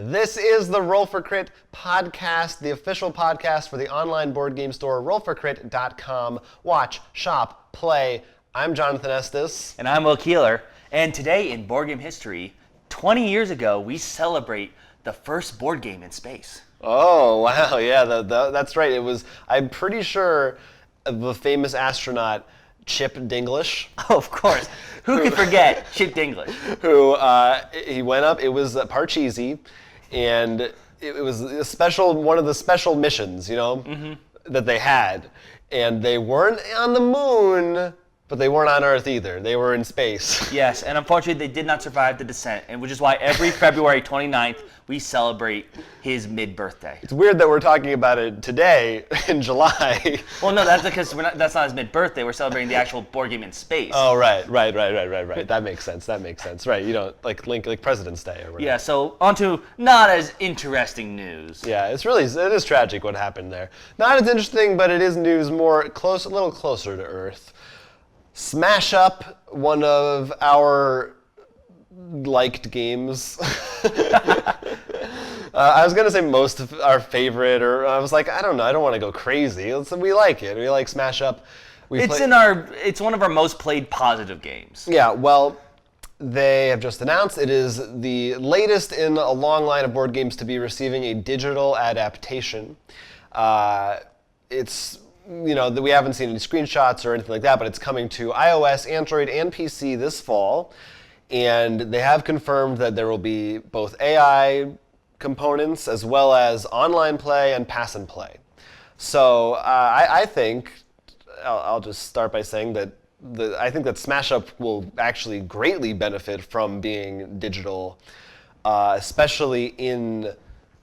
This is the Roll for Crit podcast, the official podcast for the online board game store, rollforcrit.com. Watch, shop, play. I'm Jonathan Estes. And I'm Will Keeler. And today in board game history, 20 years ago, we celebrate the first board game in space. Oh, wow, yeah, that's right. It was, I'm pretty sure, the famous astronaut Chip Dinglish. Oh, of course. Who could forget Chip Dinglish? Who, he went up, it was Parcheesi, and it was a special, one of the special missions, that they had. And they weren't on the moon, but they weren't on Earth either. They were in space. Yes, and unfortunately they did not survive the descent, and which is why every February 29th we celebrate his mid-birthday. It's weird that we're talking about it today in July. Well, no, that's because that's not his mid-birthday. We're celebrating the actual board game in space. Oh, right. That makes sense. Right, you don't like President's Day or whatever. Yeah, so on to not as interesting news. Yeah, it is tragic what happened there. Not as interesting, but it is news a little closer to Earth. Smash Up, one of our liked games. I was going to say most of our favorite, or I was like, I don't know, I don't want to go crazy. We like it. We like Smash Up. It's one of our most played positive games. Yeah, well, they have just announced it is the latest in a long line of board games to be receiving a digital adaptation. We haven't seen any screenshots or anything like that, but it's coming to iOS, Android, and PC this fall. And they have confirmed that there will be both AI components as well as online play and pass and play. So I think, I'll just start by saying that I think that Smash Up will actually greatly benefit from being digital, especially in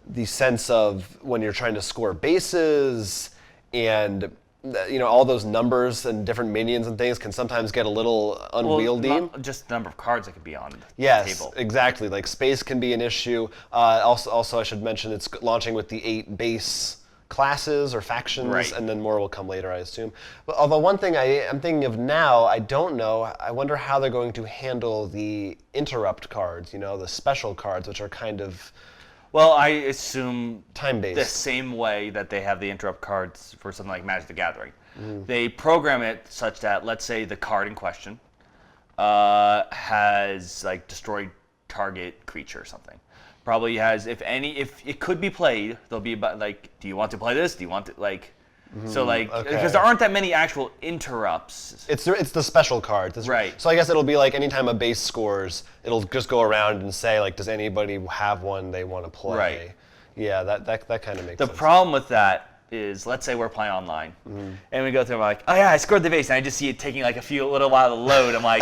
the sense of when you're trying to score bases and all those numbers and different minions and things can sometimes get a little unwieldy. Well, not just the number of cards that could be on the table. Yes, exactly. Like space can be an issue. Also, I should mention it's launching with the 8 base classes or factions, right. And then more will come later, I assume. But although one thing I'm thinking of now, I don't know. I wonder how they're going to handle the interrupt cards. The special cards, which are kind of. Well, I assume time-based. The same way that they have the interrupt cards for something like Magic the Gathering. They program it such that, let's say the card in question has like destroyed target creature or something. Probably has, if it could be played, they'll be about like, do you want to play this? Do you want to because there aren't that many actual interrupts. It's the special cards. Right. So I guess it'll be like anytime a base scores, it'll just go around and say like, does anybody have one they want to play? Right. Yeah, that kind of makes sense. The problem with that is, let's say we're playing online, and we go through, I'm like, oh yeah, I scored the base, and I just see it taking like a little while to load. I'm like,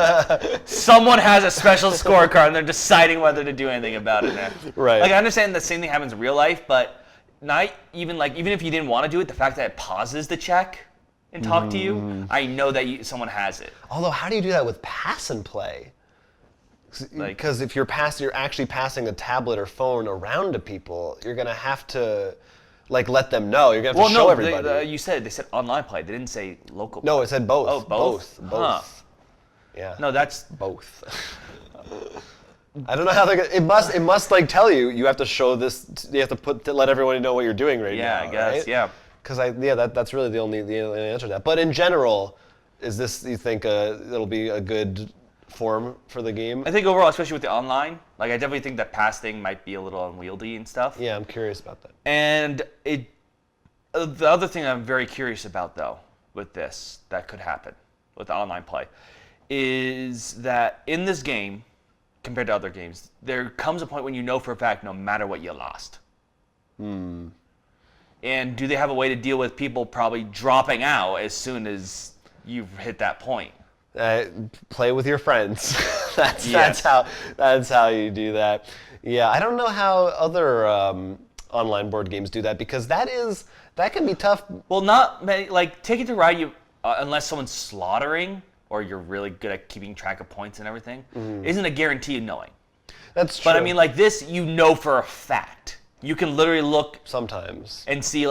someone has a special scorecard, and they're deciding whether to do anything about it now. Right. Like I understand the same thing happens in real life, but not even if you didn't want to do it, the fact that it pauses the check and talk to you, I know that someone has it. Although, how do you do that with pass and play? Because if you're actually passing a tablet or phone around to people, you're gonna have to let them know. You're gonna have to show everybody. They said online play. They didn't say local play. No, it said both. Oh, both. Huh. Yeah. No, that's both. I don't know how they're gonna. It must tell you. You have to show this. You have to let everyone know what you're doing right now. Yeah, I guess. Right? Yeah. Because that's really the only answer to that. But in general, is this, you think it'll be a good form for the game? I think overall, especially with the online, I definitely think that pass thing might be a little unwieldy and stuff. Yeah, I'm curious about that. And the other thing I'm very curious about though with this that could happen with the online play is that in this game, compared to other games, there comes a point when you know for a fact no matter what you lost. And do they have a way to deal with people probably dropping out as soon as you've hit that point? Play with your friends. That's how you do that. Yeah, I don't know how other online board games do that, because that can be tough. Well, not many, Ticket to Ride, unless someone's slaughtering, or you're really good at keeping track of points and everything, isn't a guarantee of knowing. That's true. But I mean, this, for a fact. You can literally look sometimes and see,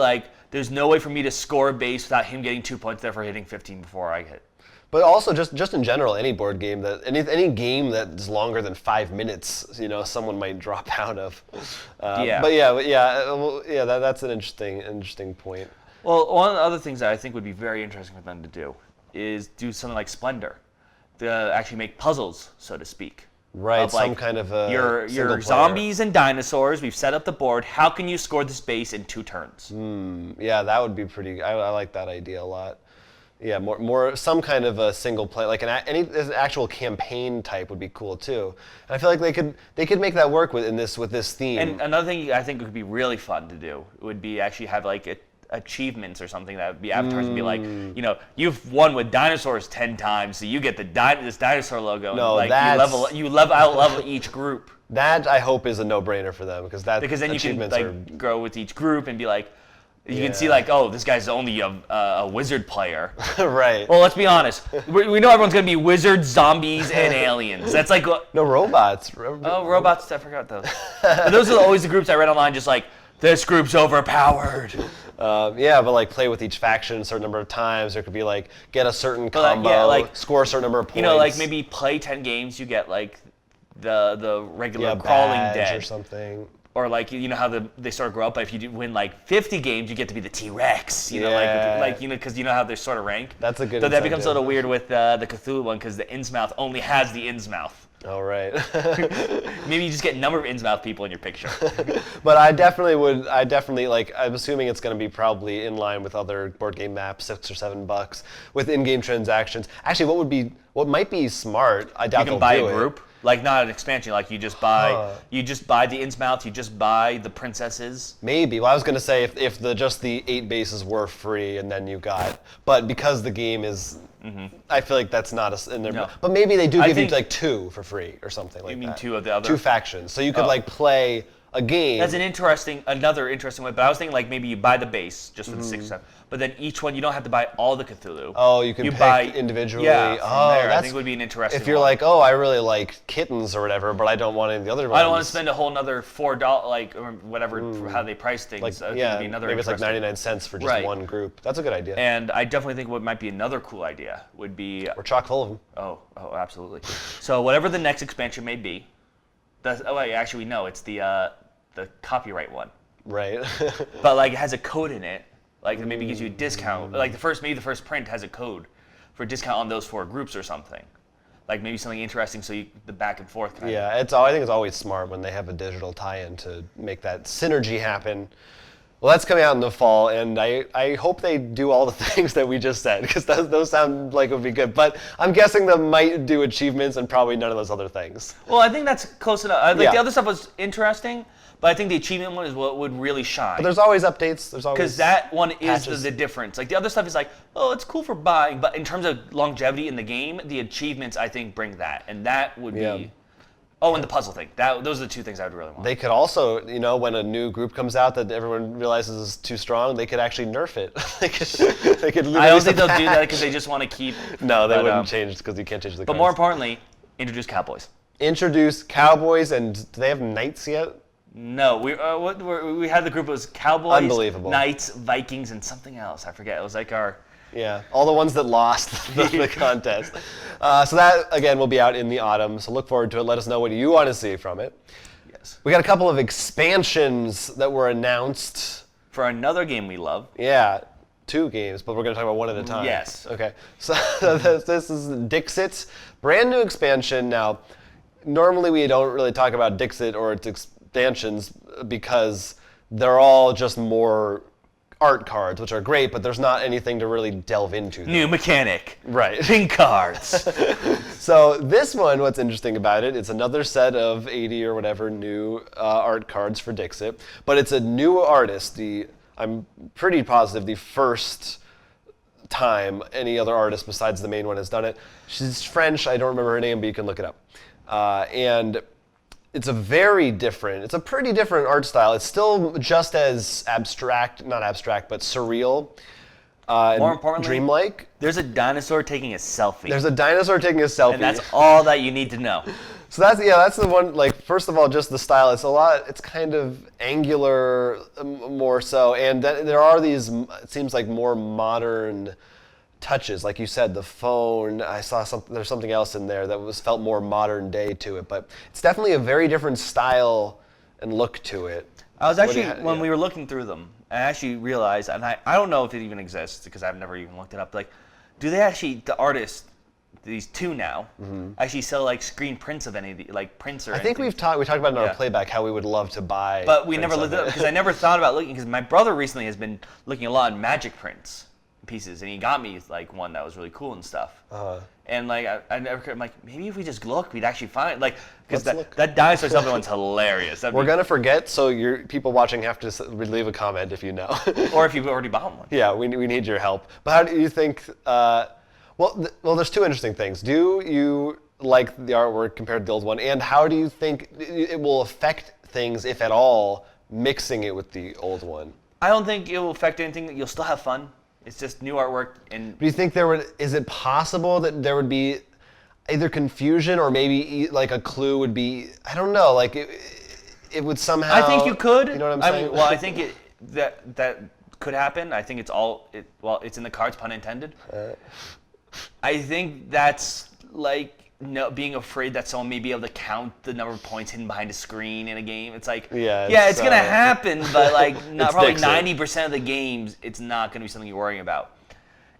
there's no way for me to score a base without him getting 2 points, therefore hitting 15 before I hit. But also just in general, any board game that any game that's longer than 5 minutes, someone might drop out of. Yeah. But that's an interesting point. Well, one of the other things that I think would be very interesting for them to do is do something like Splendor, to actually make puzzles, so to speak. Right, Of, like, some kind of a your single player. zombies and dinosaurs. We've set up the board. How can you score this base in 2 turns? Yeah, that would be pretty. I like that idea a lot. Yeah, more some kind of a single play, like any actual campaign type would be cool too. And I feel like they could make that work with this theme. And another thing I think would be really fun to do would be actually have like achievements or something that would be avatars and be like, you've won with dinosaurs 10 times, so you get this dinosaur logo. No, and, like, that's- you level each group. That I hope is a no-brainer for them because then you can like grow with each group and be like, you can see like, oh, this guy's only a wizard player. right. Well, let's be honest. We know everyone's gonna be wizards, zombies, and aliens. That's like No robots. oh, robots. I forgot those. But those are always the groups I read online. Just like this group's overpowered. Yeah, but like play with each faction a certain number of times. There could be like get a certain combo, score a certain number of points. Like maybe play 10 games, you get like the regular crawling badge dead or something. Or like how they sort of grow up. But if you win like 50 games, you get to be the T-Rex. Because how they're sort of ranked. That's a good. So that incentive. becomes a little weird with the Cthulhu one because the Innsmouth only has the Innsmouth. All right. Maybe you just get a number of Innsmouth people in your picture. But I definitely like. I'm assuming it's going to be probably in line with other board game maps, $6 or $7 with in-game transactions. Actually, what might be smart? I doubt you can buy a group. Like not an expansion, like you just buy the Innsmouth, you just buy the princesses. Maybe. Well, I was gonna say if just the 8 bases were free and then you got, but because the game is, I feel like that's not in there. No. But maybe they do give you like 2 for free or something like that. You mean 2 of the other? 2 factions, so you could like play a game. That's another interesting way. But I was thinking like maybe you buy the base just for the 6 or 7, but then each one you don't have to buy all the Cthulhu. Oh, you can pick individually. Yeah, from there, I that's, think would be an interesting. If you're one. like, oh, I really like kittens or whatever, but I don't want any of the other ones. I don't want to spend a whole another $4, like or whatever for how they price things. Like, It'd yeah, be another maybe it's like interesting- 99 cents for just one group. That's a good idea. And I definitely think what might be another cool idea would be. We're chock full of them. Oh, absolutely. So whatever the next expansion may be, actually no, it's the copyright one. Right. But like it has a code in it, like it maybe gives you a discount. Like the first print has a code for a discount on those 4 groups or something. Like maybe something interesting, so the back and forth kind of. Yeah, I think it's always smart when they have a digital tie-in to make that synergy happen. Well, that's coming out in the fall, and I hope they do all the things that we just said, because those sound like it would be good. But I'm guessing they might do achievements and probably none of those other things. Well, I think that's close enough. The other stuff was interesting, but I think the achievement one is what would really shine. But there's always updates. There's always because that one is patches. the difference. Like the other stuff is like, oh, it's cool for buying, but in terms of longevity in the game, the achievements I think bring that, and that would be. Oh, and the puzzle thing. Those are the 2 things I would really want. They could also, when a new group comes out that everyone realizes is too strong, they could actually nerf it. they could I don't think they'll do that because they just want to keep. No, they wouldn't change because you can't change the. But more importantly, introduce cowboys. Introduce cowboys, and do they have knights yet? No, we had the group. It was cowboys, Unbelievable. knights, Vikings, and something else. I forget. It was like our. Yeah, all the ones that lost the contest. So that, again, will be out in the autumn, so look forward to it. Let us know what you want to see from it. Yes. We got a couple of expansions that were announced. For another game we love. Yeah, 2 games, but we're going to talk about one at a time. Yes. Okay, so this is Dixit, brand new expansion. Now, normally we don't really talk about Dixit or its expansions because they're all just more art cards, which are great, but there's not anything to really delve into. New mechanic. Right. Pink cards. So this one, what's interesting about it, it's another set of 80 or whatever new art cards for Dixit, but it's a new artist. I'm pretty positive the first time any other artist besides the main one has done it. She's French. I don't remember her name, but you can look it up. And it's a pretty different art style. It's still just as not abstract, but surreal. More importantly, dreamlike. There's a dinosaur taking a selfie. There's a dinosaur taking a selfie. And that's all that you need to know. So that's the one, like, first of all, just the style. It's kind of angular more so. And there are these, it seems like more modern touches, like you said, the phone. I saw there's something else in there that felt more modern day to it, but it's definitely a very different style and look to it. I was actually, when we were looking through them, I actually realized, and I don't know if it even exists because I've never even looked it up, like, do they actually, the artists, these two now, actually sell like screen prints of any of the, like prints or I think we talked about it in our playback how we would love to buy. But we never looked it up because I never thought about looking, because my brother recently has been looking a lot at magic prints pieces, and he got me like one that was really cool and stuff. And like I'm like, maybe if we just look, we'd actually find, like, because that dinosaur stuff one's hilarious. We're gonna forget, so people watching have to leave a comment if you know, or if you've already bought one. Yeah, we need your help. But how do you think? Well, there's two interesting things. Do you like the artwork compared to the old one, and how do you think it will affect things, if at all, mixing it with the old one? I don't think it will affect anything. You'll still have fun. It's just new artwork. And do you think is it possible that there would be either confusion or maybe like a clue would be, I don't know, like it would somehow. I think you could. You know what I'm saying? Well, I think that could happen. I think it's in the cards, pun intended. I think that's like being afraid that someone may be able to count the number of points hidden behind a screen in a game. It's like, it's gonna happen, but like probably 90% of the games, it's not gonna be something you're worrying about.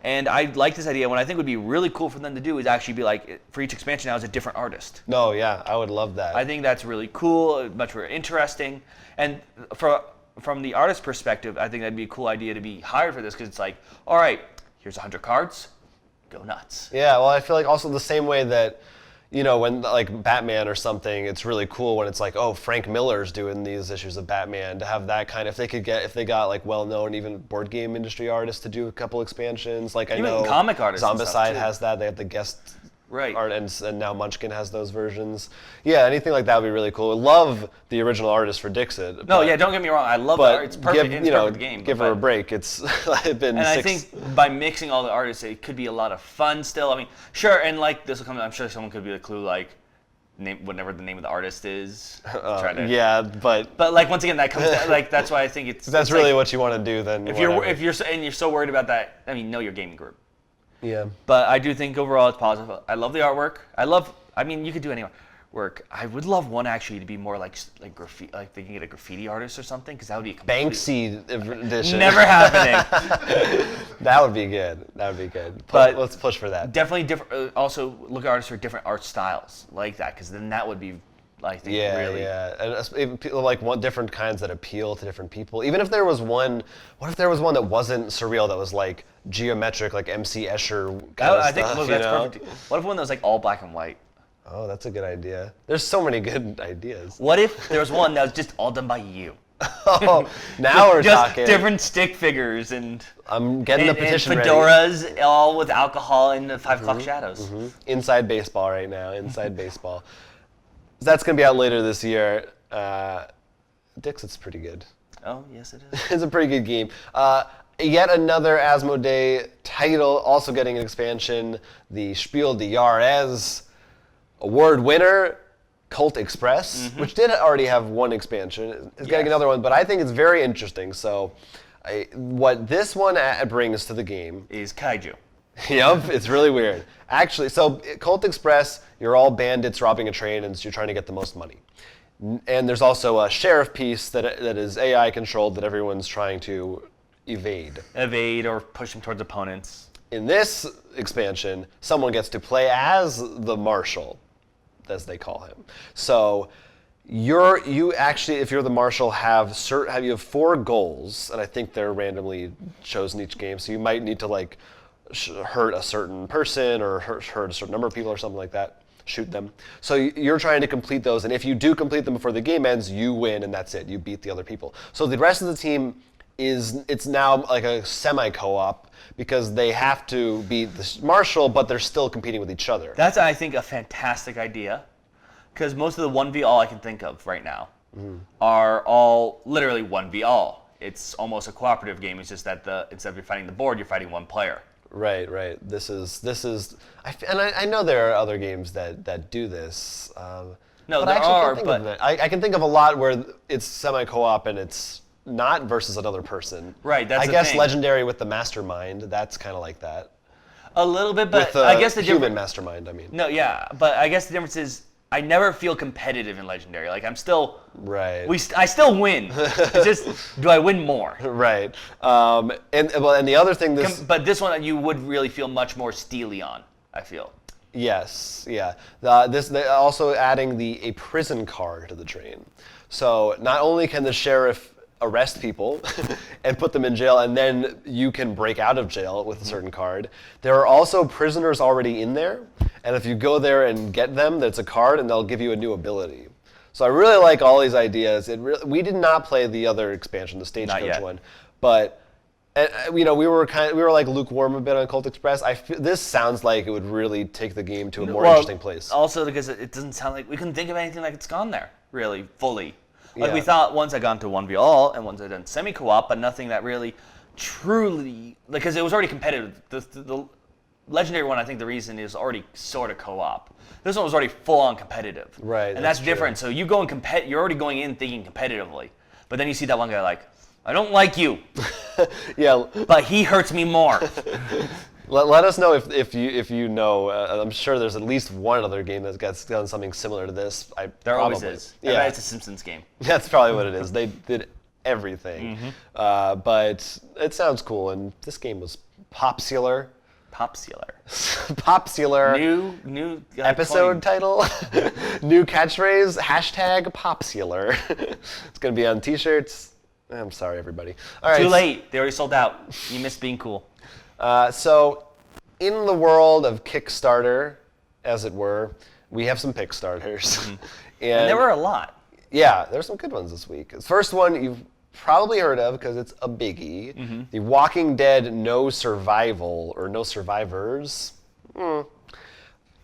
And I like this idea. What I think would be really cool for them to do is actually be like, for each expansion now is a different artist. No, yeah, I would love that. I think that's really cool, much more interesting. And from the artist perspective, I think that'd be a cool idea to be hired for this, because it's like, all right, here's 100 cards. Go nuts. Yeah, well, I feel like also the same way that, when like Batman or something, it's really cool when it's like, oh, Frank Miller's doing these issues of Batman, to have that kind of, if they got like well-known even board game industry artists to do a couple expansions, like even I know comic artists Zombicide has that. They have the guest right. art, and now Munchkin has those versions. Yeah, anything like that would be really cool. Love the original artist for Dixit. No, don't get me wrong. I love the art. It's perfect. It's perfect game. Give her a break. It's been. And I think by mixing all the artists, it could be a lot of fun still. I mean, sure, and like this will come. I'm sure someone could be a clue, like name whatever the name of the artist is. Yeah, but like once again, that comes down, like that's why I think it's. That's really like, what you want to do then. If you're so worried about that, I mean, know your gaming group. Yeah. But I do think overall it's positive. I love the artwork. I mean, you could do any work. I would love one actually to be more like graffiti, like they can get a graffiti artist or something, because that would be a Banksy edition. Never happening. That would be good. But let's push for that. Definitely different. Also, look at artists for different art styles like that, because then that would be, I think, really. Yeah, and people like want different kinds that appeal to different people. Even if there was one, what if there was one that wasn't surreal, that was like geometric, like MC Escher kind of stuff, that's perfect. What if one that was like all black and white? Oh, that's a good idea. There's so many good ideas. What if there was one that was just all done by you? Oh, now we're just talking. Different stick figures and I'm getting the petition and ready. fedoras, all with alcohol and the 5 o'clock shadows. Inside baseball right now. Inside baseball. That's gonna be out later this year. Dixit's pretty good. Oh yes, it is. It's a pretty good game. Yet another Asmodee title, also getting an expansion. The Spiel des Jahres award winner, Cult Express, which did already have one expansion, is getting another one. But I think it's very interesting. So, what this one brings to the game is kaiju. Yep, it's really weird. Actually, so Cult Express, you're all bandits robbing a train, and so you're trying to get the most money. And there's also a sheriff piece that is AI controlled that everyone's trying to evade or push them towards opponents. In this expansion, someone gets to play as the marshal, as they call him. So you actually, if you're the marshal, you have 4 goals, and I think they're randomly chosen each game. So you might need to like hurt a certain person or hurt a certain number of people or something like that. Shoot them. So you're trying to complete those, and if you do complete them before the game ends, you win, and that's it. You beat the other people. So the rest of the team it's now like a semi-co-op, because they have to beat the marshal, but they're still competing with each other. That's, I think, a fantastic idea, because most of the 1v all I can think of right now are all literally 1v all. It's almost a cooperative game. It's just that instead of you fighting the board, you're fighting one player. Right. This is, I know there are other games that do this. No, there are, but I can think of a lot where it's semi-co-op and it's not versus another person. Right, that's I the guess thing. Legendary with the Mastermind, that's kind of like that. A little bit, but with the I guess the human difference. mastermind. I mean. No, yeah, but I guess the difference is I never feel competitive in Legendary. Like I'm still. Right. I still win. It's just, do I win more? Right. And the other thing But this one you would really feel much more steely on, I feel. Yes, yeah. They're also adding a prison car to the train. So not only can the sheriff arrest people and put them in jail, and then you can break out of jail with a certain card, there are also prisoners already in there, and if you go there and get them, that's a card, and they'll give you a new ability. So I really like all these ideas. We did not play the other expansion, the Stagecoach one, but we were like lukewarm a bit on Cult Express. This sounds like it would really take the game to a more interesting place. Also, because it doesn't sound like we couldn't think of anything like it's gone there really fully. Like Yeah. we thought once I got into 1v all and once I done semi co-op, but nothing that really truly because it was already competitive. The Legendary one, I think the reason is already sort of co-op. This one was already full on competitive. Right, and that's that's different. So you go and you're already going in thinking competitively, but then you see that one guy like, I don't like you. Yeah. But he hurts me more. Let us know if you know. I'm sure there's at least one other game that's done something similar to this. There always is. I Yeah, bet it's a Simpsons game. that's probably what it is. They did everything, but it sounds cool. And this game was popular. Popular. New Episode coin. title, new catchphrase, #popular. It's gonna be on T-shirts. I'm sorry, everybody. All right. Too late. They already sold out. You missed being cool. So, in the world of Kickstarter, as it were, we have some Pickstarters. And there were a lot. Yeah, there's some good ones this week. The first one you've probably heard of because it's a biggie. The Walking Dead No Survival, or No Survivors,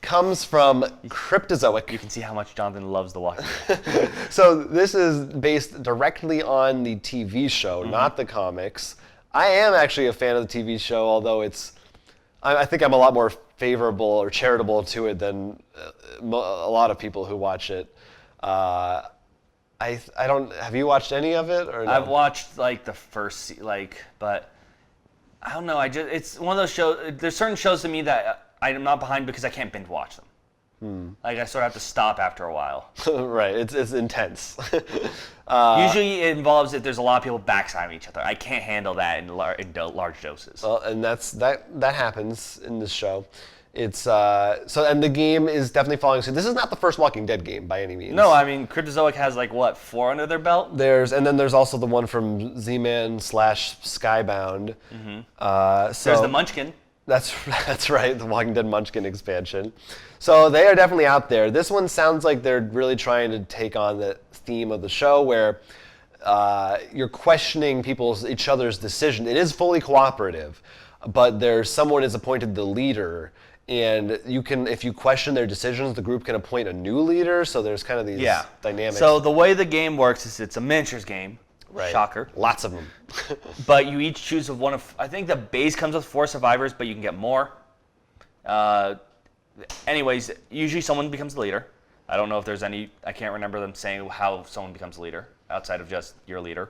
comes from Cryptozoic. You can see how much Jonathan loves The Walking Dead. So this is based directly on the TV show, not the comics. I am actually a fan of the TV show, although I think I'm a lot more favorable or charitable to it than a lot of people who watch it. I don't. Have you watched any of it? Or no? I've watched like the first, but I don't know. It's one of those shows. There's certain shows to me that I'm not behind because I can't binge watch them. Like I sort of have to stop after a while. Right, it's intense. Usually it involves that there's a lot of people backstabbing each other. I can't handle that in large doses. Well, and that happens in this show. It's and the game is definitely following suit. This is not the first Walking Dead game by any means. No, I mean Cryptozoic has like what 4 under their belt. And then there's also the one from Z-Man / Skybound. So There's the Munchkin. That's right, the Walking Dead Munchkin expansion. So they are definitely out there. This one sounds like they're really trying to take on the theme of the show where you're questioning each other's decision. It is fully cooperative, but someone is appointed the leader, and if you question their decisions, the group can appoint a new leader. So there's kind of these dynamics. So the way the game works is it's a miniatures game. Right. Shocker. Lots of them. But you each choose one of, I think the base comes with 4 survivors, but you can get more. Anyways, usually someone becomes the leader. I don't know if there's any, I can't remember them saying how someone becomes a leader outside of just your leader.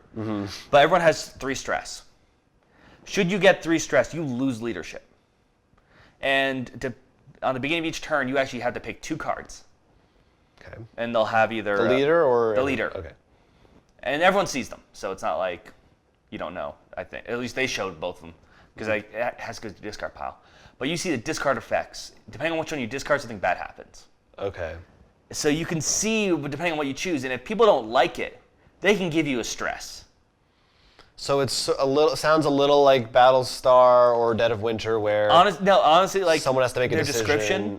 But everyone has 3 stress. Should you get 3 stress, you lose leadership. And on the beginning of each turn, you actually have to pick 2 cards. Okay. And they'll have either The leader or the leader. Okay. And everyone sees them, so it's not like you don't know. I think at least they showed both of them because it has to go to the discard pile. But you see the discard effects. Depending on which one you discard, something bad happens. Okay. So you can see depending on what you choose, and if people don't like it, they can give you a stress. So it's sounds a little like Battlestar or Dead of Winter, where honestly, like someone has to make a their decision.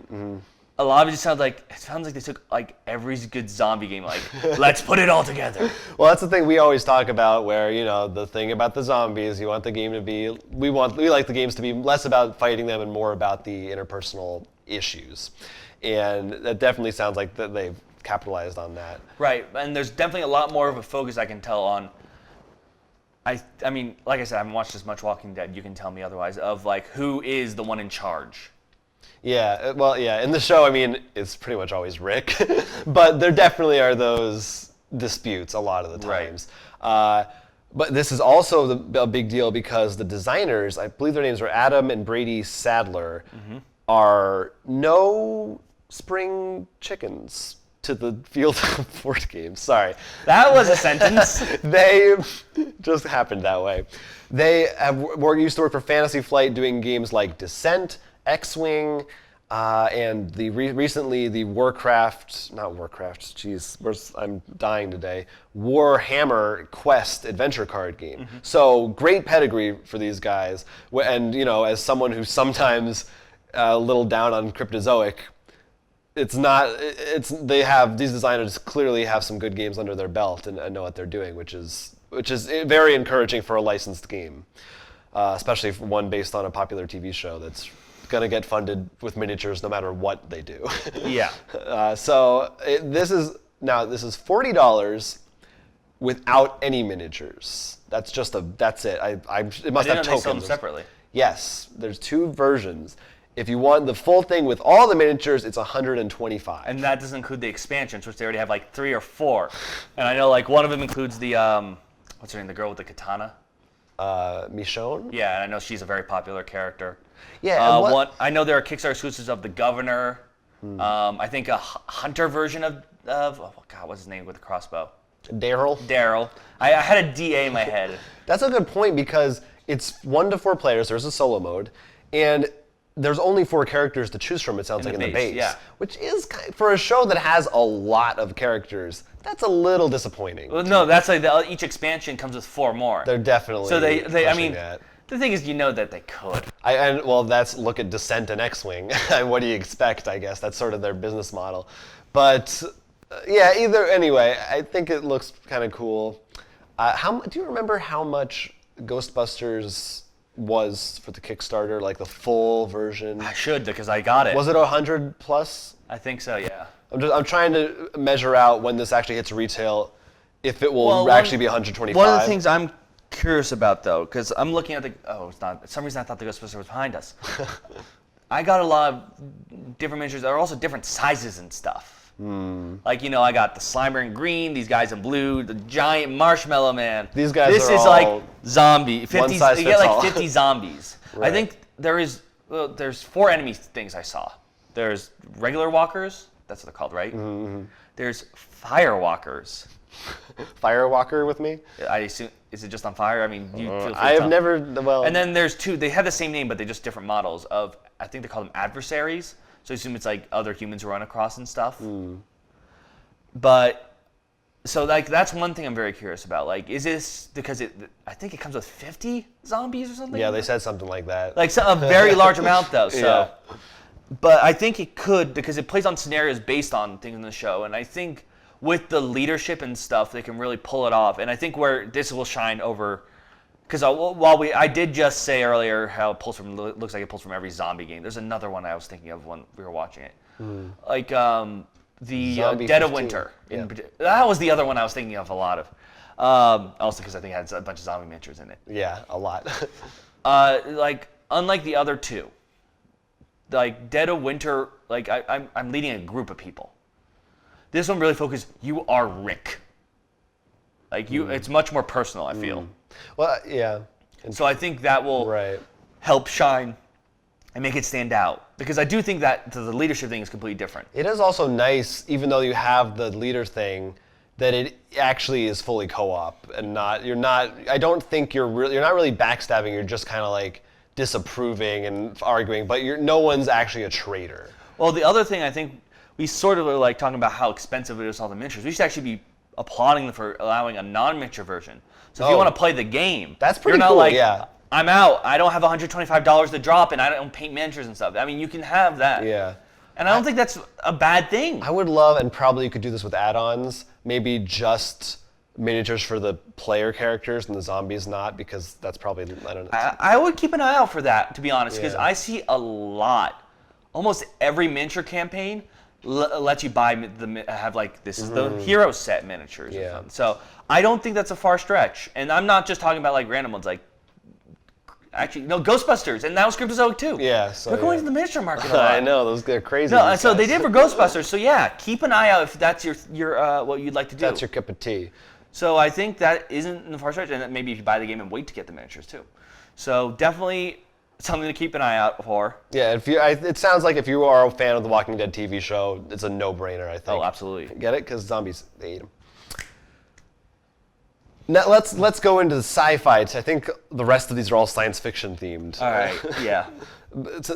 Description. A lot of it just sounds like they took like every good zombie game, like let's put it all together. Well, that's the thing we always talk about, where the thing about the zombies, you want the game to be, we like the games to be less about fighting them and more about the interpersonal issues, and that definitely sounds like that they've capitalized on that. Right, and there's definitely a lot more of a focus I can tell on. I mean, like I said, I haven't watched as much Walking Dead. You can tell me otherwise. Of like who is the one in charge. Yeah, well, yeah, in the show, I mean, it's pretty much always Rick, but there definitely are those disputes a lot of the times. But this is also a big deal because the designers, I believe their names are Adam and Brady Sadler, are no spring chickens to the field of board games. Sorry. That was a sentence. They just happened that way. They used to work for Fantasy Flight doing games like Descent, X-Wing, and recently the I'm dying today, Warhammer Quest adventure card game. So great pedigree for these guys. And as someone who's sometimes a little down on Cryptozoic, these designers clearly have some good games under their belt and know what they're doing, which is very encouraging for a licensed game, especially for one based on a popular TV show that's going to get funded with miniatures no matter what they do. Yeah. This is $40 without any miniatures. That's it. It must have They sell them tokens separately. Yes, there's 2 versions. If you want the full thing with all the miniatures, it's $125. And that doesn't include the expansions, which they already have like 3 or 4. And I know like one of them includes the what's her name, the girl with the katana. Michonne? Yeah, and I know she's a very popular character. Yeah. I know there are Kickstarter exclusives of the Governor. I think a hunter version of oh God, what's his name with the crossbow? Daryl. I had a DA in my head. That's a good point because it's 1 to 4 players. There's a solo mode, and there's only 4 characters to choose from. It sounds like in the base, yeah. Which is for a show that has a lot of characters. That's a little disappointing. Well, no, that's like each expansion comes with 4 more. They're definitely so they I pushing mean. that. The thing is, that they could. That's look at Descent and X-Wing. What do you expect? I guess that's sort of their business model. But anyway, I think it looks kind of cool. Do you remember how much Ghostbusters was for the Kickstarter, like the full version? I should because I got it. Was it 100 plus? I think so. Yeah. I'm trying to measure out when this actually hits retail, if it will actually be 125. One of the things I'm curious about though, because I'm looking at it's not. For some reason I thought the Ghostbusters was behind us. I got a lot of different miniatures that are also different sizes and stuff. Like I got the Slimer in green, these guys in blue, the giant Marshmallow Man. These guys This are is all like zombie. 50. one size You get fits like all. 50 zombies. Right. I think there's 4 enemy things I saw. There's regular walkers. That's what they're called, right? Mm-hmm. There's firewalkers. Firewalker with me? I assume, is it just on fire? I mean, you feel free to I have tell. never, well... And then there's 2, they have the same name, but they're just different models of, I think they call them adversaries. So I assume it's like other humans who run across and stuff. But, so like, that's one thing I'm very curious about. Like, is this, because I think it comes with 50 zombies or something? Yeah, they said something like that. Like, a very large amount though, so. Yeah. But I think it could, because it plays on scenarios based on things in the show. And I think with the leadership and stuff, they can really pull it off. And I think where this will shine over, because I did just say earlier how it pulls from, looks like it pulls from every zombie game. There's another one I was thinking of when we were watching it. Like the Dead of 15. Winter. Yeah. That was the other one I was thinking of a lot of. Also because I think it had a bunch of zombie miniatures in it. Yeah, a lot. Like, unlike the other 2, like Dead of Winter, like I'm leading a group of people. This one really focuses, you are Rick. Like it's much more personal, I feel. Well, yeah. And so I think that will help shine and make it stand out. Because I do think that the leadership thing is completely different. It is also nice, even though you have the leader thing, that it actually is fully co-op and I don't think you're not really backstabbing, you're just kind of like disapproving and arguing, but no one's actually a traitor. Well, the other thing I think we sort of are like talking about how expensive it is all the miniatures. We should actually be applauding them for allowing a non-miniature version. So if you want to play the game, that's pretty you're not cool, like, yeah. I'm out. I don't have $125 to drop, and I don't paint miniatures and stuff. I mean, you can have that. Yeah. And I don't think that's a bad thing. I would love, and probably you could do this with add-ons, maybe just miniatures for the player characters and the zombies not, because that's probably, I don't know. I would keep an eye out for that, to be honest, because Yeah. I see a lot. Almost every miniature campaign lets you buy have like, this is the hero set miniatures. Yeah. Or something. So I don't think that's a far stretch. And I'm not just talking about like random ones, like, actually, no, Ghostbusters, and that was Cryptozoic too. Yeah, so they're going to the miniature market a lot. I know, they're crazy. No, these so guys. they did for Ghostbusters. So yeah, keep an eye out if that's your what you'd like to do. That's your cup of tea. So I think that isn't in the far stretch, and maybe if you buy the game and wait to get the miniatures too. So definitely something to keep an eye out for. Yeah, it sounds like if you are a fan of the Walking Dead TV show, it's a no-brainer, I think. Oh, absolutely. Get it? Because zombies, they eat them. Now let's go into the sci-fi. I think the rest of these are all science fiction themed. All right, yeah.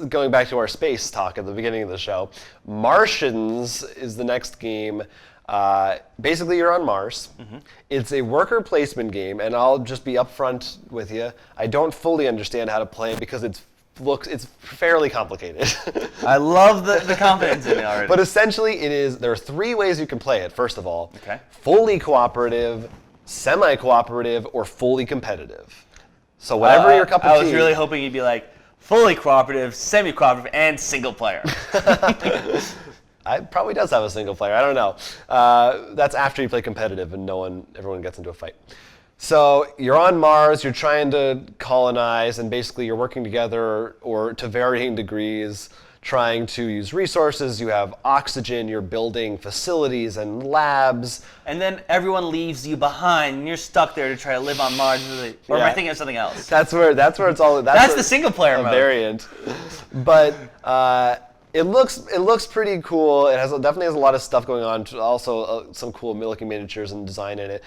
Going back to our space talk at the beginning of the show, Martians is the next game. Basically, you're on Mars. Mm-hmm. It's a worker placement game, and I'll just be upfront with you. I don't fully understand how to play it because it's fairly complicated. I love the confidence in it already. But essentially, there are 3 ways you can play it. First of all, okay. Fully cooperative, semi-cooperative, or fully competitive. So whatever your cup of tea. I was really hoping you'd be like fully cooperative, semi-cooperative, and single player. It probably does have a single player. I don't know. That's after you play competitive and everyone gets into a fight. So you're on Mars. You're trying to colonize, and basically you're working together, or to varying degrees, trying to use resources. You have oxygen. You're building facilities and labs. And then everyone leaves you behind, and you're stuck there to try to live on Mars. Or am I thinking of something else? That's where it's all. That's the single player mode. Variant, but. It looks pretty cool. It definitely has a lot of stuff going on. Also, some cool looking miniatures and design in it.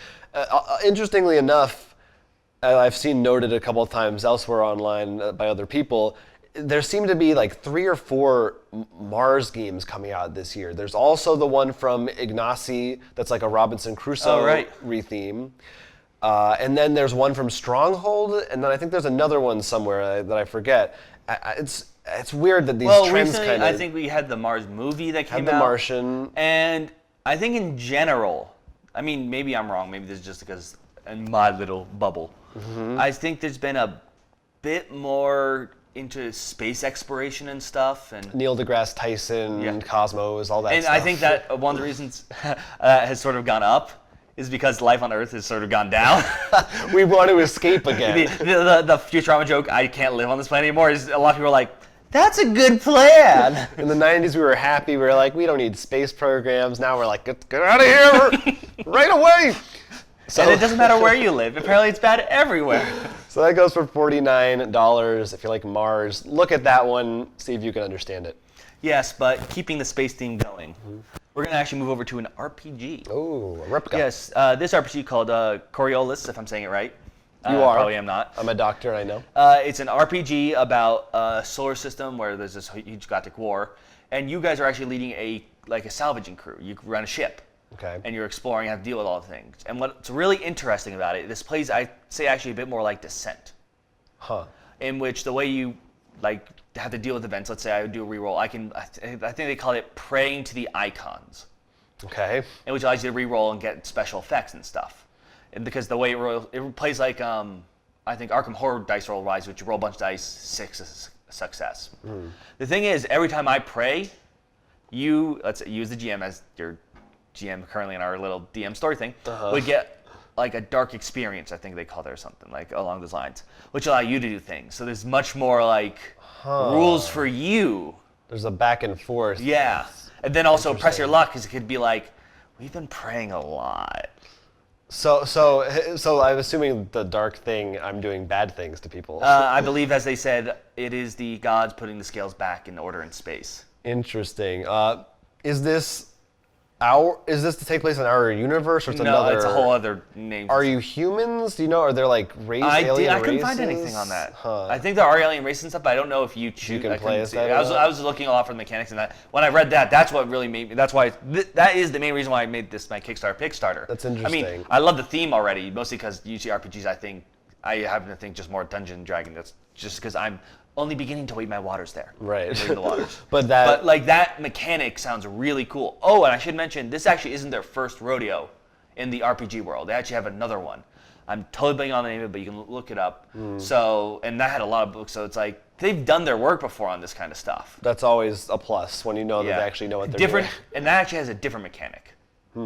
Interestingly enough, I've seen noted a couple of times elsewhere online by other people. There seem to be like 3 or 4 Mars games coming out this year. There's also the one from Ignacy that's like a Robinson Crusoe retheme. And then there's one from Stronghold, and then I think there's another one somewhere that I forget. It's weird that these trends recently, kind of. I think we had the Mars movie that came out. The Martian. And I think in general, I mean, maybe I'm wrong. Maybe this is just because in my little bubble. Mm-hmm. I think there's been a bit more into space exploration and stuff. And Neil deGrasse Tyson, Cosmos, all that stuff. And I think that one of the reasons has sort of gone up is because life on Earth has sort of gone down. We want to escape again. The Futurama joke, I can't live on this planet anymore, is a lot of people are like, that's a good plan. In the 90s, we were happy. We were like, we don't need space programs. Now we're like, get out of here right away. So, and it doesn't matter where you live. Apparently, it's bad everywhere. So that goes for $49 if you like Mars. Look at that one. See if you can understand it. Yes, but keeping the space theme going, we're going to actually move over to an RPG. Oh, a replica. Yes, this RPG called Coriolis, if I'm saying it right. You are. Probably am not. I'm a doctor, I know. It's an RPG about a solar system where there's this huge galactic war, and you guys are actually leading a salvaging crew. You run a ship. Okay. And you're exploring and have to deal with all the things. And what's really interesting about it, this plays, I'd say, actually a bit more like Descent. Huh. In which the way you have to deal with events, let's say I would do a reroll, I think they call it praying to the icons. Okay. In which allows you to reroll and get special effects and stuff. And because the way it plays like, I think Arkham Horror Dice Roll Rise, which you roll a bunch of dice, 6 is a success. Mm. The thing is, every time I pray, let's say, use the GM as your GM currently in our little DM story thing, would get like a dark experience, I think they call it, or something like along those lines, which allow you to do things. So there's much more rules for you. There's a back and forth. Yeah. And then also press your luck, because it could be like, we've been praying a lot. So I'm assuming the dark thing, I'm doing bad things to people. I believe, as they said, it is the gods putting the scales back in order in space. Interesting. Is this to take place in our universe, or it's another? No, it's a whole other name. Are you humans? Do you know? Are there like alien races? I couldn't find anything on that. I think there are alien races and stuff, but I don't know if you choose. You can play as that. I was looking a lot for the mechanics in that. When I read that, that's what really made me. That's why that is the main reason why I made this my Kickstarter Pickstarter. That's interesting. I mean, I love the theme already, mostly because usually RPGs, I happen to think just more Dungeon and Dragon. That's just because I'm only beginning to wade my waters there. Right. In the waters. But that mechanic sounds really cool. Oh, and I should mention, this actually isn't their first rodeo in the RPG world. They actually have another one. I'm totally blanking on the name of it, but you can look it up. So, and that had a lot of books, so it's like, they've done their work before on this kind of stuff. That's always a plus when you know that they actually know what they're doing. And that actually has a different mechanic,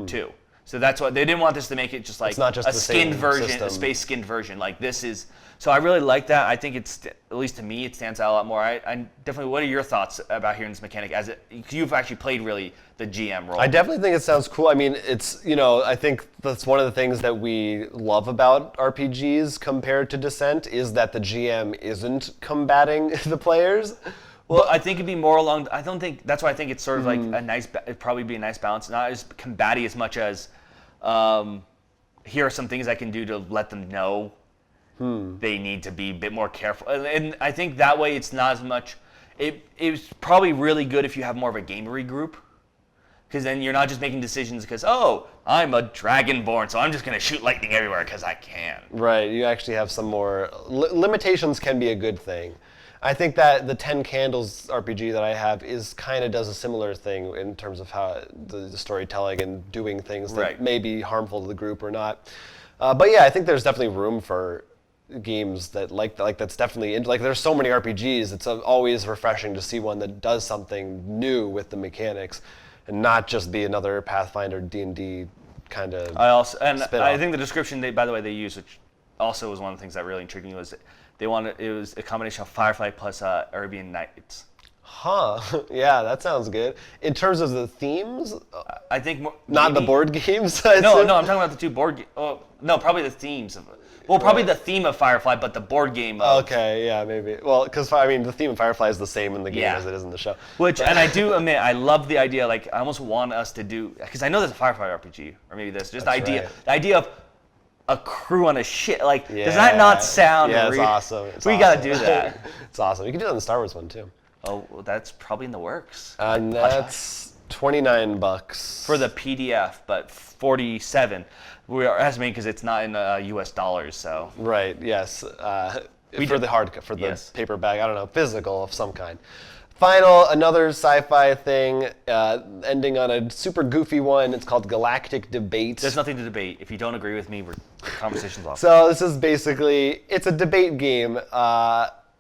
too. So that's why they didn't want this to make it just like not just a the skinned same version, system. a space skinned version. Like this is. So I really like that. I think it's, at least to me, it stands out a lot more. I definitely. What are your thoughts about hearing this mechanic? You've actually played really the GM role. I definitely think it sounds cool. I mean, it's, I think that's one of the things that we love about RPGs compared to Descent is that the GM isn't combating the players. Well, I think it'd be more along. I don't think that's why I think it's sort of like a nice. It'd probably be a nice balance, not as combative as much as here are some things I can do to let them know they need to be a bit more careful. And I think that way it's not as much. It's probably really good if you have more of a gamery group, because then you're not just making decisions because I'm a dragonborn, so I'm just gonna shoot lightning everywhere because I can. Right. You actually have some more limitations. Can be a good thing. I think that the 10 Candles RPG that I have does a similar thing in terms of how the storytelling and doing things that may be harmful to the group or not. But yeah, I think there's definitely room for games that that's definitely there's so many RPGs. It's always refreshing to see one that does something new with the mechanics, and not just be another Pathfinder D&D kind of. I think the description by the way they use, which also was one of the things that really intrigued me, was it was a combination of Firefly plus Arabian Nights. Huh. Yeah, that sounds good. In terms of the themes, I think not the board games. No, I'm talking about the two board games. Oh, no, probably the themes of. Well, probably the theme of Firefly, but the board game. Okay, yeah, maybe. Well, because the theme of Firefly is the same in the game as it is in the show. And I do admit, I love the idea. Like, I almost want us to do, because I know there's a Firefly RPG, or maybe this. Just the idea of a crew on a ship. Like, does that not sound? Yeah, it's awesome. We got to do that. It's awesome. You can do that in the Star Wars one too. Oh, well, that's probably in the works. And that's $29 for the PDF, but 47. We are estimating because it's not in U.S. dollars, so. Right. Yes. For the paperback. I don't know, physical of some kind. Final, another sci-fi thing, ending on a super goofy one. It's called Galactic Debate. There's nothing to debate. If you don't agree with me, conversation's off. So this is basically, it's a debate game,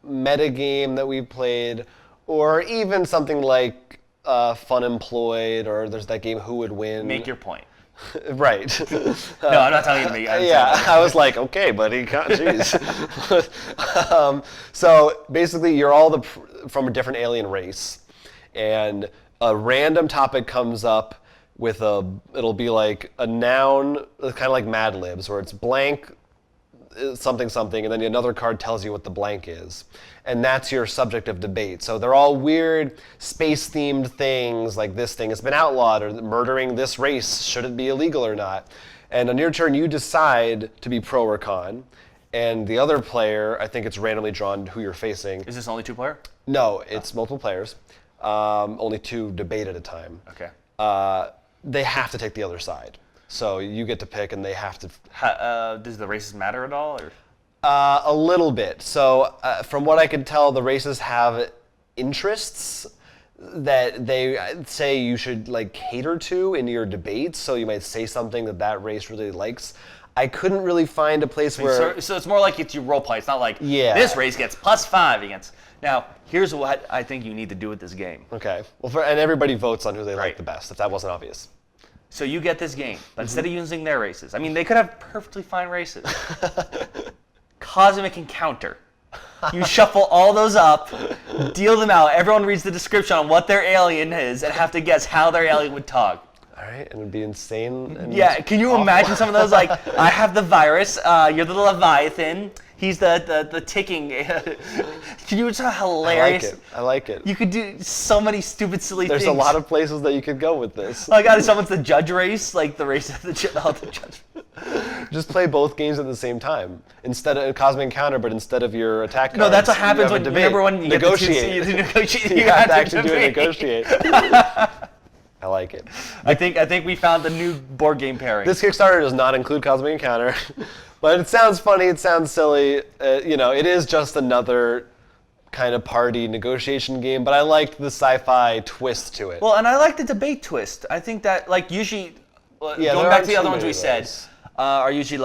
meta game that we've played, or even something like Fun Employed, or there's that game Who Would Win. Make your point. Right. No, I'm not telling you to make. I was like, okay, buddy, jeez. So basically, you're all from a different alien race, and a random topic comes up with it'll be like a noun, kind of like Mad Libs, where it's blank, something, something, and then another card tells you what the blank is. And that's your subject of debate. So they're all weird space-themed things, like this thing has been outlawed, or murdering this race, should it be illegal or not? And on your turn, you decide to be pro or con. And the other player, I think it's randomly drawn who you're facing. Is this only 2-player? No, it's multiple players. Only 2 debate at a time. Okay. They have to take the other side. So you get to pick, and they have to. Does the races matter at all, or? A little bit. So from what I can tell, the races have interests that they say you should cater to in your debates. So you might say something that race really likes. I couldn't really find a place where. So it's more like it's your role play. It's not like this race gets +5 against. Now, here's what I think you need to do with this game. Okay. Well, and everybody votes on who they like the best, if that wasn't obvious. So you get this game, but instead of using their races, I mean, they could have perfectly fine races. Cosmic Encounter. You shuffle all those up, deal them out. Everyone reads the description on what their alien is and have to guess how their alien would talk. All right, and it would be insane. And can you imagine some of those? Like, I have the virus, you're the Leviathan, he's the ticking. Can you? It's hilarious. I like it. You could do so many stupid, silly things. There's a lot of places that you could go with this. Oh my God, someone's the judge race, like the race of the judge. Just play both games at the same time. Instead of Cosmic Encounter, but instead of your attack cards, no, that's what happens when you negotiate. You have to actually do a negotiate. I like it. I think we found the new board game pairing. This Kickstarter does not include Cosmic Encounter, but it sounds funny. It sounds silly. It is just another kind of party negotiation game. But I liked the sci-fi twist to it. Well, and I like the debate twist. I think that usually, going back to the other ones we said, are usually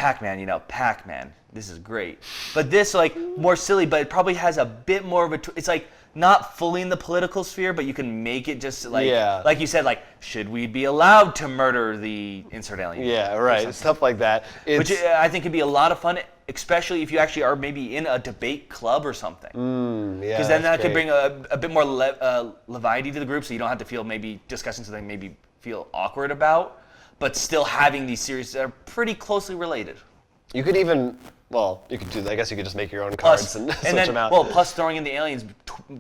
Pac-Man, Pac-Man. This is great. But this, like, more silly, but it probably has a bit more of a... It's, like, not fully in the political sphere, but you can make it just, like... Like you said, like, should we be allowed to murder the insert alien? Yeah, right. Stuff like that. Which I think could be a lot of fun, especially if you actually are maybe in a debate club or something. Yeah, because then that could bring a bit more levity to the group, so you don't have to feel maybe discussing something maybe feel awkward about, but still having these series that are pretty closely related. You could even, well, you could do. I guess you could just make your own cards and switch them out. Well, plus throwing in the aliens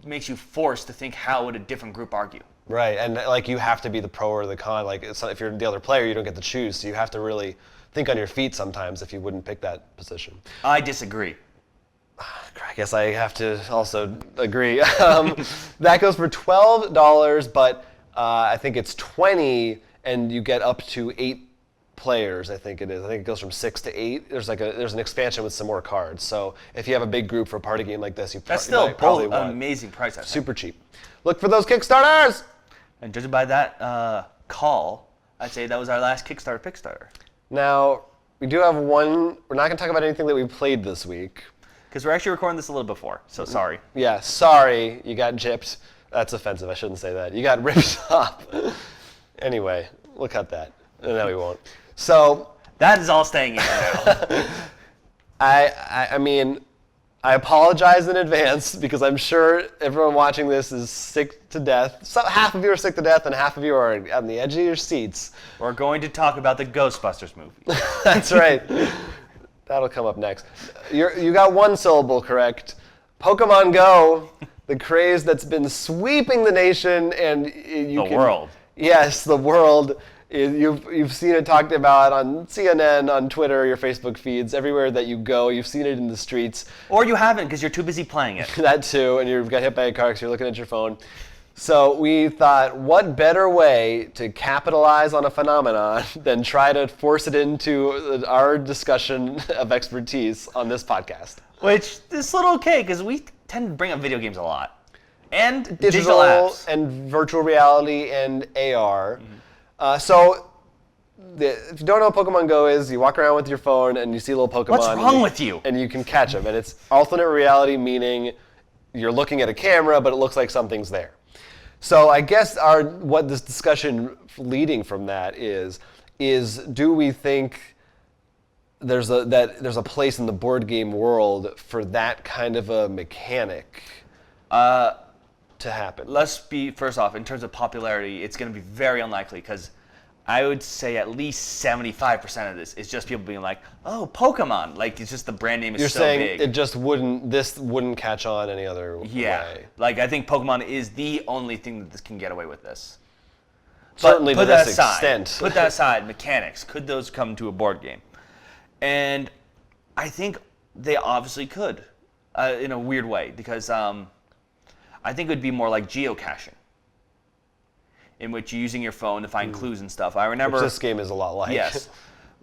makes you forced to think how would a different group argue. Right, and like you have to be the pro or the con. Like if you're the other player, you don't get to choose, so you have to really think on your feet sometimes if you wouldn't pick that position. I disagree. I guess I have to also agree. That goes for $12, but I think it's $20, and you get up to 8 players. I think it is. I think it goes from 6 to 8. There's an expansion with some more cards. So if you have a big group for a party game like this, that's still probably an amazing price. I think. Super cheap. Look for those Kickstarters. And judging by that call, I'd say that was our last Kickstarter Pickstarter. Now we do have one. We're not going to talk about anything that we played this week. Because we're actually recording this a little before, so sorry. Yeah, sorry, you got gypped. That's offensive, I shouldn't say that. You got ripped off. Anyway, we'll cut that. No, we won't. So that is all staying in now. I mean, I apologize in advance because I'm sure everyone watching this is sick to death. Half of you are sick to death and half of you are on the edge of your seats. We're going to talk about the Ghostbusters movie. That's right. That'll come up next. You got one syllable correct. Pokemon Go, the craze that's been sweeping the nation and world. Yes, the world. You've seen it talked about on CNN, on Twitter, your Facebook feeds, everywhere that you go. You've seen it in the streets. Or you haven't because you're too busy playing it. That too, and you've got hit by a car because you're looking at your phone. So we thought, what better way to capitalize on a phenomenon than try to force it into our discussion of expertise on this podcast? Which is a little okay, because we tend to bring up video games a lot. And digital apps. And virtual reality and AR. So if you don't know what Pokemon Go is, you walk around with your phone and you see a little Pokemon. What's wrong with you? And you can catch them. And it's alternate reality, meaning you're looking at a camera, but it looks like something's there. So I guess what this discussion leading from that is do we think there's a place in the board game world for that kind of a mechanic to happen? Let's be, first off, in terms of popularity, it's going to be very unlikely because I would say at least 75% of this is just people being like, oh, Pokemon. Like, it's just the brand name is so big. You're saying this wouldn't catch on any other way? Like, I think Pokemon is the only thing that can get away with this. Certainly but to this extent. Put that aside, mechanics. Could those come to a board game? And I think they obviously could in a weird way because I think it would be more like geocaching, in which you're using your phone to find clues and stuff. I remember... Which this game is a lot like. Yes.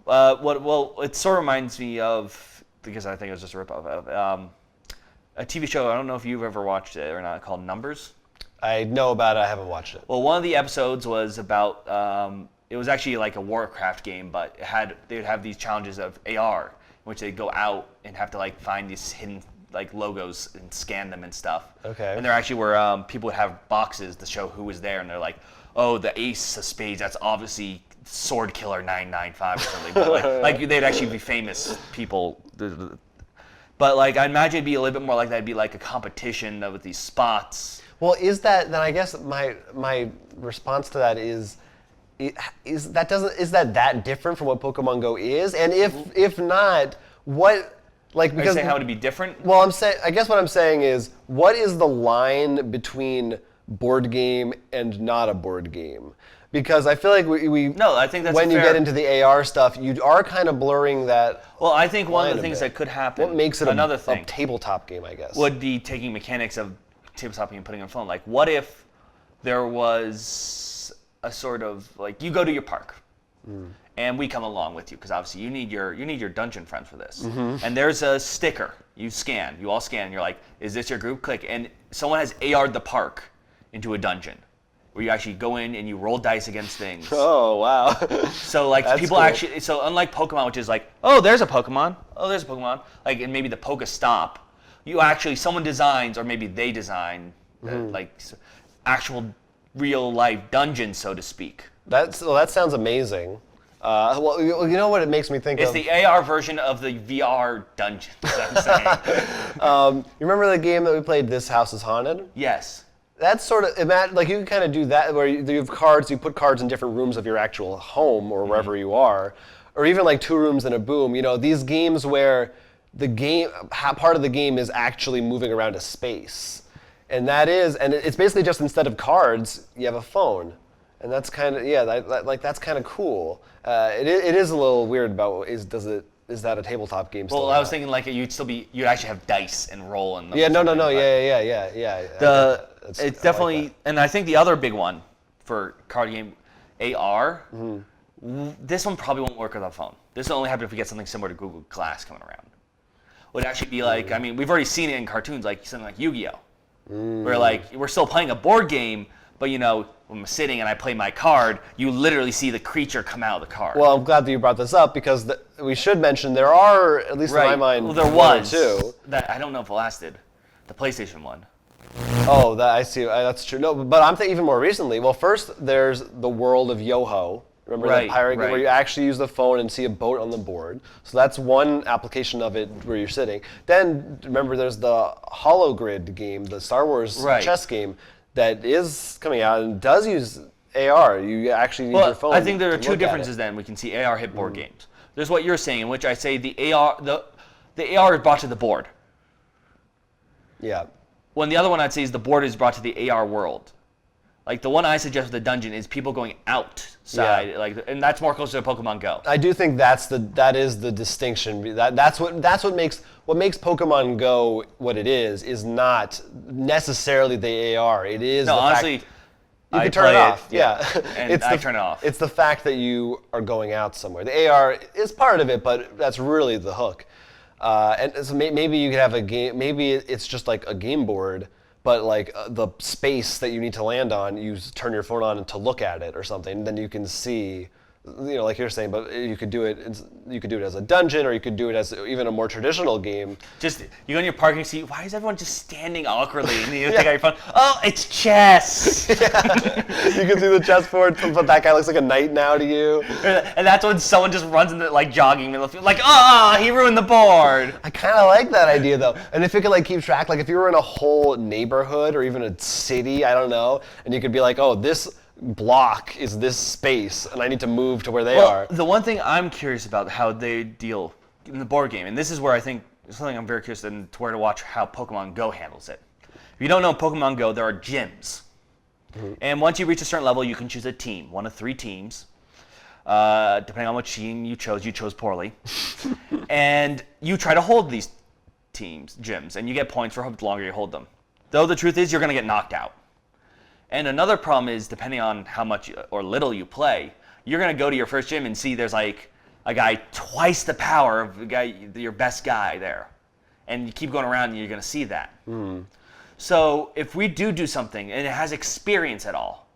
Well, it sort of reminds me of, because I think it was just a ripoff of, a TV show, I don't know if you've ever watched it or not, called Numbers. I know about it, I haven't watched it. Well, one of the episodes was about, it was actually like a Warcraft game, but they would have these challenges of AR, in which they'd go out and have to like find these hidden like logos and scan them and stuff. Okay. And there actually were people would have boxes to show who was there, and they're like, oh, the ace of spades, that's obviously Sword Killer 995 or something. But like they'd actually be famous people. But like I imagine it'd be a little bit more like that. It'd be like a competition with these spots. Well, then I guess my response to that is that different from what Pokemon Go is? And if not, what like because Are you saying how would it be different? Well, I guess what I'm saying is what is the line between board game and not a board game? Because I feel like we No, I think that's when you fair. get into the AR stuff, you are kind of blurring that. Well, I think one of the line a things bit. that could happen. What makes it another a thing tabletop game, I guess. would be taking mechanics of tabletop and putting it on phone. Like, what if there was a sort of like you go to your park, and we come along with you because obviously you need your dungeon friends for this. And there's a sticker you all scan. And you're like, is this your group? Click, and someone has AR'd the park into a dungeon, where you actually go in and you roll dice against things. Oh, wow. So like That's people cool. actually, so unlike Pokemon, which is like, oh, there's a Pokemon, oh, there's a Pokemon, like, and maybe the Pokestop, you actually, someone designs, or maybe they design, actual real life dungeons, so to speak. That sounds amazing. Well, you know what it makes me think It's of? the AR version of the VR dungeons, I'm saying. You remember the game that we played, This House is Haunted? Yes. That's sort of, like you can kind of do that where you have cards, you put cards in different rooms of your actual home or wherever you are, or even like 2 rooms in a boom. You know, these games where the game, part of the game is actually moving around a space. And it's basically just instead of cards, you have a phone. And that's kind of, that's kind of cool. It is a little weird about, is that a tabletop game still? Well, I was thinking like you'd actually have dice and roll and. Yeah, no, yeah. It's definitely, like and I think the other big one for card game AR, this one probably won't work on the phone. This will only happen if we get something similar to Google Glass coming around. Would actually be like, I mean, we've already seen it in cartoons, like something like Yu-Gi-Oh! Where like, we're still playing a board game, but you know, when I'm sitting and I play my card, you literally see the creature come out of the card. Well, I'm glad that you brought this up because we should mention there are, at least in my mind, well, there one was or two. that I don't know if it lasted. The PlayStation one. Oh, I see. That's true. No, but I'm thinking even more recently. Well, first there's the World of Yo-Ho. Remember that pirate game where you actually use the phone and see a boat on the board? So that's one application of it where you're sitting. Then remember there's the Hologrid game, the Star Wars chess game that is coming out and does use AR. You actually need your phone. I think there are to two look at differences it. then. We can see AR hit board games. There's what you're saying, in which I say the AR is brought to the board. Yeah. When the other one I'd say is the board is brought to the AR world. Like the one I suggest with the dungeon is people going outside, and that's more closer to Pokemon Go. I do think that is the distinction. That's what makes Pokemon Go what it is not necessarily the AR. It is No, the honestly, fact you can turn it off. Yeah, and I turn it off. It's the fact that you are going out somewhere. The AR is part of it, but that's really the hook. And so maybe you could have a game. Maybe it's just like a game board, but like the space that you need to land on, you turn your phone on to look at it or something. Then you can see, like you're saying. But you could do it. You could do it as a dungeon, or you could do it as even a more traditional game. Just you go in your parking seat. Why is everyone just standing awkwardly? And you take out your phone. Oh, it's chess. You can see the chessboard, but that guy looks like a knight now to you. And that's when someone just runs into like jogging middle of the field, like, he ruined the board. I kind of like that idea though, and if it could like keep track, like if you were in a whole neighborhood or even a city, I don't know, and you could be like, oh, this block is this space, and I need to move to where they are. The one thing I'm curious about how they deal in the board game, and this is where I think something I'm very curious in to where to watch how Pokemon Go handles it. If you don't know Pokemon Go, there are gyms. And once you reach a certain level, you can choose a team, one of 3 teams. Depending on which team you chose poorly. And you try to hold these gyms, and you get points for how longer you hold them. Though the truth is, you're going to get knocked out. And another problem is, depending on how much or little you play, you're going to go to your first gym and see there's like a guy twice the power of the guy, your best guy there. And you keep going around and you're going to see that. So if we do something and it has experience at all,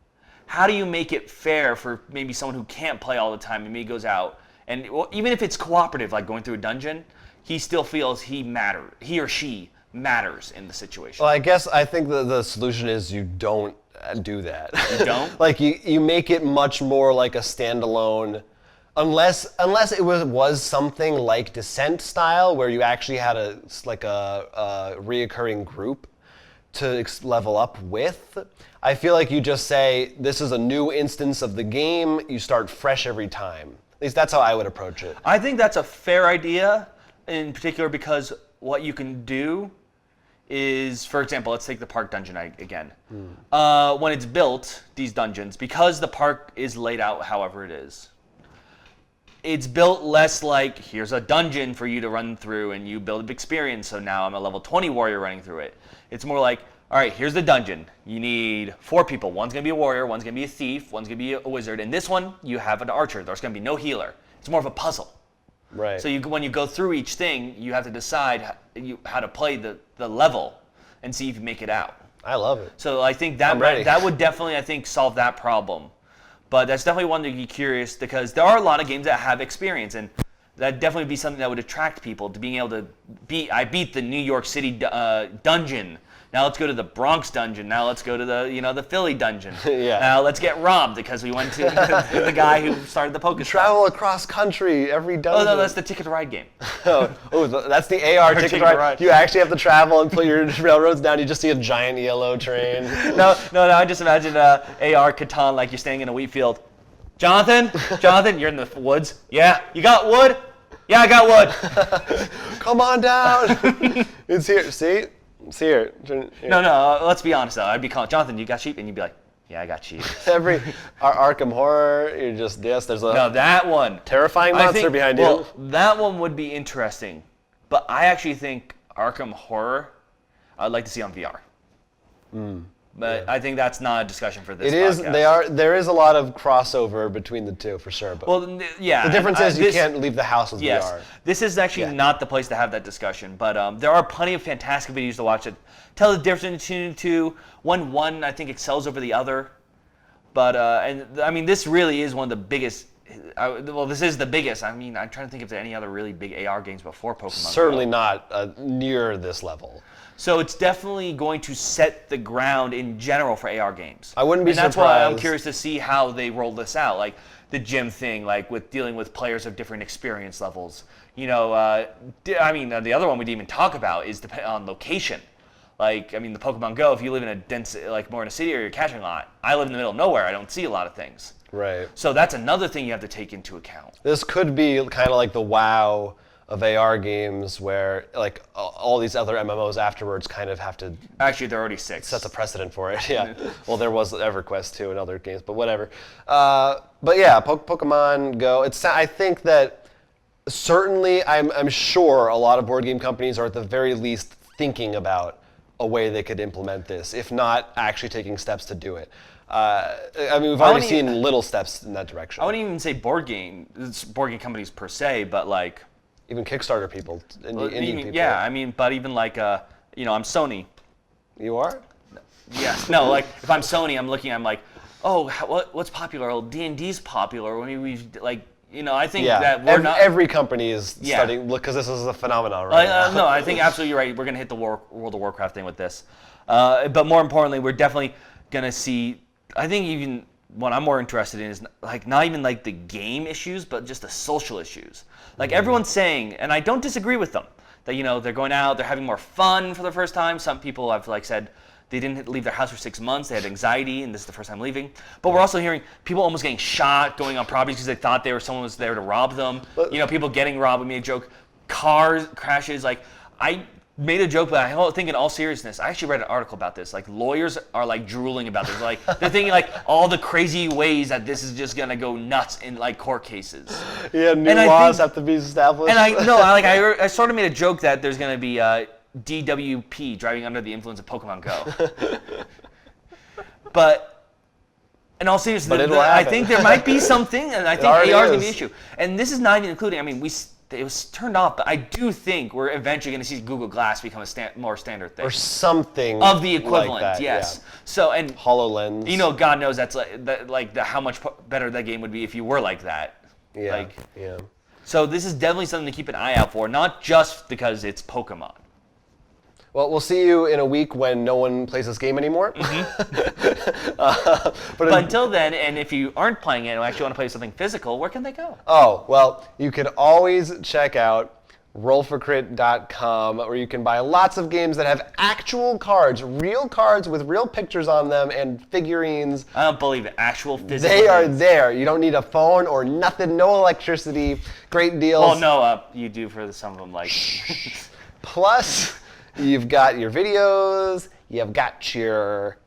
how do you make it fair for maybe someone who can't play all the time and maybe goes out and even if it's cooperative, like going through a dungeon, he still feels he or she matters in the situation. Well, I think the solution is you don't do that. You don't? Like you make it much more like a standalone, unless it was something like Descent style where you actually had a reoccurring group to level up with. I feel like you just say, this is a new instance of the game, you start fresh every time. At least that's how I would approach it. I think that's a fair idea, in particular because what you can do is, for example, let's take the park dungeon again. When it's built, these dungeons, because the park is laid out however it is, it's built less like, here's a dungeon for you to run through and you build experience, so now I'm a level 20 warrior running through it. It's more like, all right, here's the dungeon. You need 4 people. One's going to be a warrior, one's going to be a thief, one's going to be a wizard. In this one, you have an archer. There's going to be no healer. It's more of a puzzle. Right. So when you go through each thing, you have to decide how to play the level and see if you make it out. I love it. So I think I'm ready. that would definitely, I think, solve that problem. But that's definitely one to be curious, because there are a lot of games that have experience, and that'd definitely be something that would attract people to being able to I beat the New York City dungeon. Now let's go to the Bronx dungeon. Now let's go to the Philly dungeon. Yeah. Now let's get robbed because we went to the guy who started the Pokestop. Travel across country every dungeon. Oh no, that's the Ticket to Ride game. That's the AR ticket to ride. You actually have to travel and put your railroads down. You just see a giant yellow train. No. I just imagine AR Catan, like you're standing in a wheat field. Jonathan, you're in the woods. Yeah, you got wood? Yeah, I got wood. Come on down. It's here. See? It's here. No. Let's be honest though. I'd be calling Jonathan. You got sheep, and you'd be like, yeah, I got sheep. Arkham Horror. You're just there's a that one terrifying monster behind you. Well, that one would be interesting, but I actually think Arkham Horror, I'd like to see on VR. But I think that's not a discussion for this. It is. podcast. There is a lot of crossover between the two for sure. But yeah. the difference is you can't leave the house with yes, VR. This is actually not the place to have that discussion. But there are plenty of fantastic videos to watch that tell the difference between the two. One I think excels over the other. But and I mean, this really is one of the biggest. This is the biggest. I mean, I'm trying to think if there are any other really big AR games before Pokemon. Certainly not near this level. So it's definitely going to set the ground in general for AR games. I wouldn't be surprised. surprised. That's why I'm curious to see how they roll this out, like the gym thing, like with dealing with players of different experience levels. The other one we didn't even talk about is on location. Like, I mean, the Pokemon Go, if you live in a dense, like more in a city or you're catching a lot. I live in the middle of nowhere. I don't see a lot of things. Right. So that's another thing you have to take into account. This could be kind of like the WoW of AR games, where like all these other MMOs afterwards kind of have to. Actually, there are already 6. Sets a precedent for it. Yeah. Well, there was EverQuest too and other games, but whatever. But yeah, Pokemon Go. I think that certainly, I'm sure a lot of board game companies are at the very least thinking about a way they could implement this, if not actually taking steps to do it. We've already seen little steps in that direction. I wouldn't even say board game companies per se, but like. Even Kickstarter people, indie people. Yeah, I mean, but even like, I'm Sony. You are? Yes. No, like, if I'm Sony, I'm like, oh, what's popular? Well, D&D's popular. I think that we're not... Every company is studying, because this is a phenomenon right now. No, I think absolutely you're right. We're going to hit the World of Warcraft thing with this. But more importantly, we're definitely going to see, I think even what I'm more interested in is like not even like the game issues, but just the social issues. Like everyone's saying, and I don't disagree with them, that they're going out, they're having more fun for the first time. Some people have said they didn't leave their house for 6 months, they had anxiety, and this is the first time leaving. But we're also hearing people almost getting shot, going on properties because they thought someone was there to rob them. People getting robbed. We made a joke. Car crashes. Like I made a joke, but I think in all seriousness, I actually read an article about this. Like lawyers are like drooling about this. Like they're thinking like all the crazy ways that this is just gonna go nuts in like court cases. Yeah, new laws have to be established. And I sort of made a joke that there's gonna be DWP, driving under the influence of Pokemon Go. But in all seriousness, I think there might be something, and I think AR is gonna be an issue. And this is not even including. I mean, it was turned off, but I do think we're eventually going to see Google Glass become a more standard thing. Or something of the equivalent, like that, yes. Yeah. So and HoloLens. God knows that's how much better that game would be if you were like that. Yeah. So this is definitely something to keep an eye out for, not just because it's Pokemon. Well, we'll see you in a week when no one plays this game anymore. But until then, and if you aren't playing it and actually want to play something physical, where can they go? Oh, well, you can always check out rollforcrit.com, where you can buy lots of games that have actual cards, real cards with real pictures on them and figurines. I don't believe it. Actual physical They are games. there. You don't need a phone or nothing, no electricity. Great deals. Well, no, you do for some of them. Plus, you've got your videos, you've got your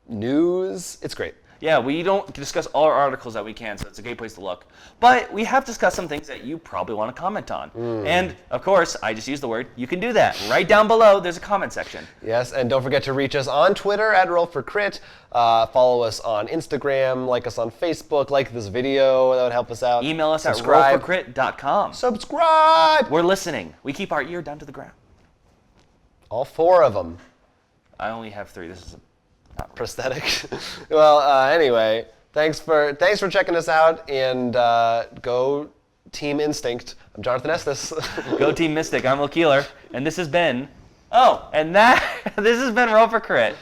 news. It's great. Yeah, we don't discuss all our articles that we can, so it's a great place to look. But we have discussed some things that you probably want to comment on. And, of course, I just used the word, you can do that. Right down below, there's a comment section. Yes, and don't forget to reach us on Twitter at RollForCrit. Follow us on Instagram, like us on Facebook, like this video, that would help us out. Email us at rollforcrit.com. Subscribe! We're listening. We keep our ear down to the ground. All 4 of them. I only have 3. This is not prosthetic. Well, anyway, thanks for checking us out, and go Team Instinct. I'm Jonathan Estes. Go Team Mystic. I'm Will Keeler, and this has been. Oh, and this has been Roll for Crit.